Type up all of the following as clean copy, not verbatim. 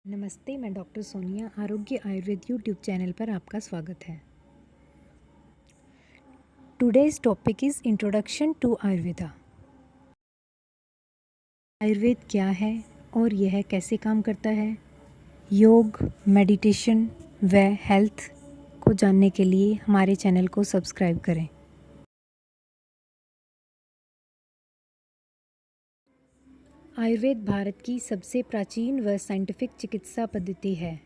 नमस्ते, मैं डॉक्टर सोनिया आरोग्य आयुर्वेद यूट्यूब चैनल पर आपका स्वागत है। Today's topic is introduction to Ayurveda. Ayurveda क्या है और यह कैसे काम करता है? योग, मेडिटेशन व हेल्थ को जानने के लिए हमारे चैनल को सब्सक्राइब करें। आयुर्वेद भारत की सबसे प्राचीन व साइंटिफिक चिकित्सा पद्धति है।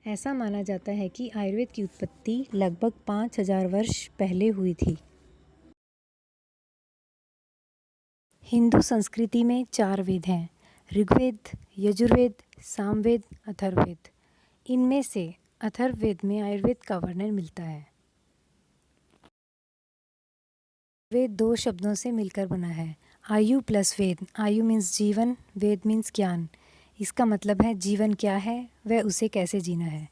ऐसा माना जाता है कि आयुर्वेद की उत्पत्ति लगभग 5000 वर्ष पहले हुई थी। हिंदू संस्कृति में 4 वेद हैं: ऋग्वेद, यजुर्वेद, सामवेद, अथर्ववेद। इनमें से अथर्ववेद में आयुर्वेद का वर्णन मिलता है। वेद 2 शब्दों से मिलकर बना है, आयु प्लस वेद। आयु मीन्स जीवन, वेद मीन्स ज्ञान। इसका मतलब है जीवन क्या है व उसे कैसे जीना है।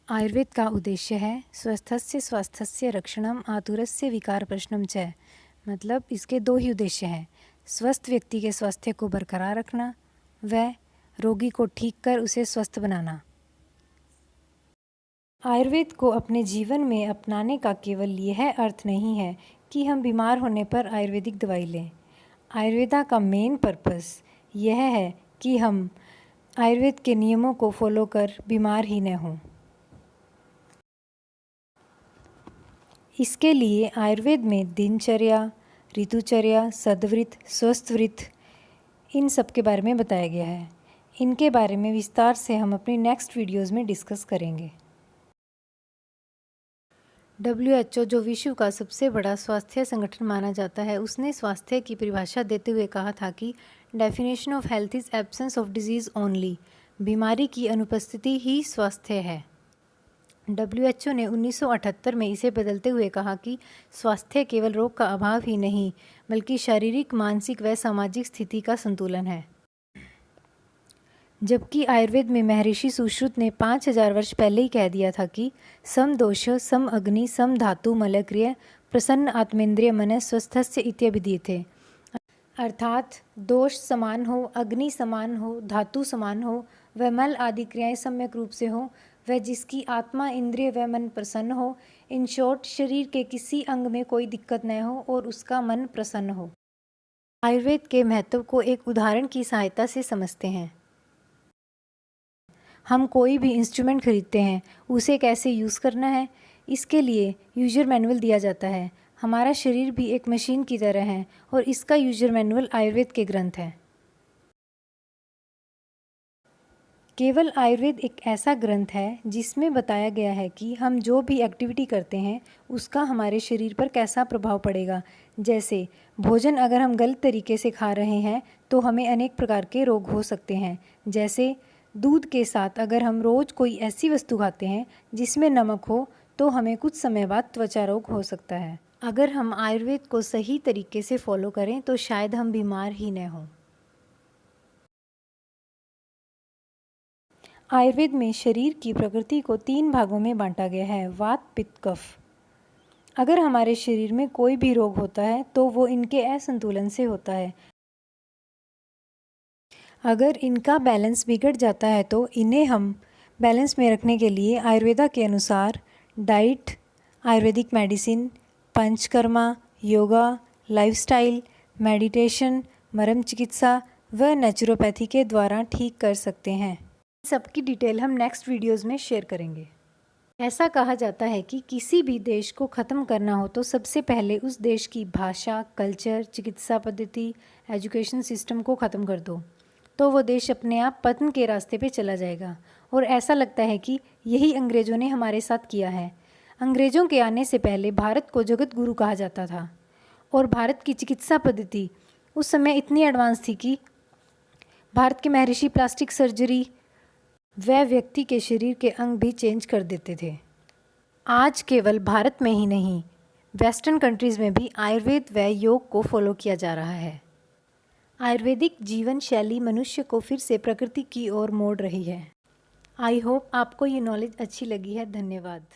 आयुर्वेद का उद्देश्य है स्वस्थस्य स्वास्थ्यस्य रक्षणम आतुरस्य विकार प्रश्नम च। मतलब इसके 2 ही उद्देश्य हैं: स्वस्थ व्यक्ति के स्वास्थ्य को बरकरार रखना व रोगी को ठीक कर उसे स्वस्थ बनाना। आयुर्वेद को अपने जीवन में अपनाने का केवल यह अर्थ नहीं है कि हम बीमार होने पर आयुर्वेदिक दवाई लें। आयुर्वेदा का मेन पर्पस यह है कि हम आयुर्वेद के नियमों को फॉलो कर बीमार ही न हों। इसके लिए आयुर्वेद में दिनचर्या, ऋतुचर्या, सदवृत, स्वस्थवृत, इन सब के बारे में बताया गया है। इनके बारे में विस्तार से हम अपनी नेक्स्ट वीडियोज़ में डिस्कस करेंगे। WHO, जो विश्व का सबसे बड़ा स्वास्थ्य संगठन माना जाता है, उसने स्वास्थ्य की परिभाषा देते हुए कहा था कि definition of health is absence of disease only. बीमारी की अनुपस्थिति ही स्वास्थ्य है। WHO ने 1978 में इसे बदलते हुए कहा कि स्वास्थ्य केवल रोग का अभाव ही नहीं, बल्कि शारीरिक, मानसिक व सामाजिक स्थिति का संतुलन है। जबकि आयुर्वेद में महर्षि सुश्रुत ने 5000 वर्ष पहले ही कह दिया था कि सम दोष सम अग्नि सम धातु मलक्रिय प्रसन्न आत्मेंद्रिय मन स्वस्थस्य इत्यभिधीयते। अर्थात दोष समान हो, अग्नि समान हो, धातु समान हो व मल आदि क्रियाएं सम्यक रूप से हो, वह जिसकी आत्मा, इंद्रिय व मन प्रसन्न हो। इन शॉर्ट, शरीर के किसी अंग में कोई दिक्कत न हो और उसका मन प्रसन्न हो। आयुर्वेद के महत्व को एक उदाहरण की सहायता से समझते हैं। हम कोई भी इंस्ट्रूमेंट खरीदते हैं, उसे कैसे यूज़ करना है, इसके लिए यूजर मैनुअल दिया जाता है। हमारा शरीर भी एक मशीन की तरह है और इसका यूजर मैनुअल आयुर्वेद के ग्रंथ है। केवल आयुर्वेद एक ऐसा ग्रंथ है जिसमें बताया गया है कि हम जो भी एक्टिविटी करते हैं उसका हमारे शरीर पर कैसा प्रभाव पड़ेगा। जैसे भोजन अगर हम गलत तरीके से खा रहे हैं तो हमें अनेक प्रकार के रोग हो सकते हैं। जैसे दूध के साथ अगर हम रोज़ कोई ऐसी वस्तु खाते हैं जिसमें नमक हो तो हमें कुछ समय बाद त्वचा रोग हो सकता है। अगर हम आयुर्वेद को सही तरीके से फॉलो करें तो शायद हम बीमार ही न हों। आयुर्वेद में शरीर की प्रकृति को 3 भागों में बांटा गया है: वात, पित्त, कफ। अगर हमारे शरीर में कोई भी रोग होता है तो वो इनके असंतुलन से होता है। अगर इनका बैलेंस बिगड़ जाता है तो इन्हें हम बैलेंस में रखने के लिए आयुर्वेदा के अनुसार diet, Ayurvedic medicine, panchakarma, yoga, lifestyle, meditation, मरम चिकित्सा व नेचुरोपैथी के द्वारा ठीक कर सकते हैं। सबकी डिटेल हम नेक्स्ट वीडियोज़ में शेयर करेंगे। ऐसा कहा जाता है कि किसी भी देश को ख़त्म करना हो तो सबसे पहले उस देश की भाषा, कल्चर, चिकित्सा पद्धति, एजुकेशन सिस्टम को ख़त्म कर दो, तो वो देश अपने आप पतन के रास्ते पे चला जाएगा। और ऐसा लगता है कि यही अंग्रेज़ों ने हमारे साथ किया है। अंग्रेज़ों के आने से पहले भारत को जगत गुरु कहा जाता था और भारत की चिकित्सा पद्धति उस समय इतनी एडवांस थी कि भारत के महर्षि प्लास्टिक सर्जरी वह व्यक्ति के शरीर के अंग भी चेंज कर देते थे। आज केवल भारत में ही नहीं, वेस्टर्न कंट्रीज़ में भी आयुर्वेद व योग को फॉलो किया जा रहा है। आयुर्वेदिक जीवन शैली मनुष्य को फिर से प्रकृति की ओर मोड़ रही है। आई होप आपको ये नॉलेज अच्छी लगी है। धन्यवाद।